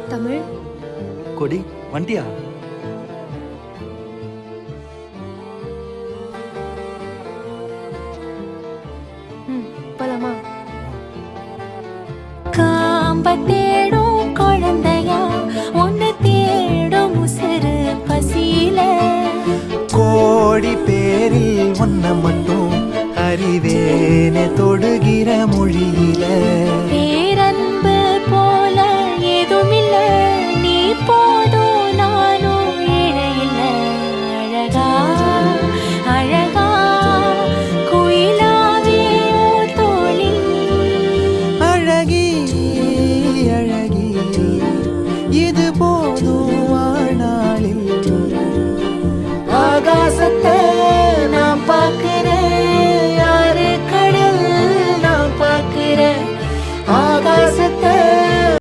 தமிழ் கொடி வண்டியா? போலாமா? காம்ப தேடும் குழந்தையா ஒன்னு தேடும் உசுறு பசியில கோடி பேரில் ஒன்ன மட்டும் அறிவேனே தொடுகிற மொழியில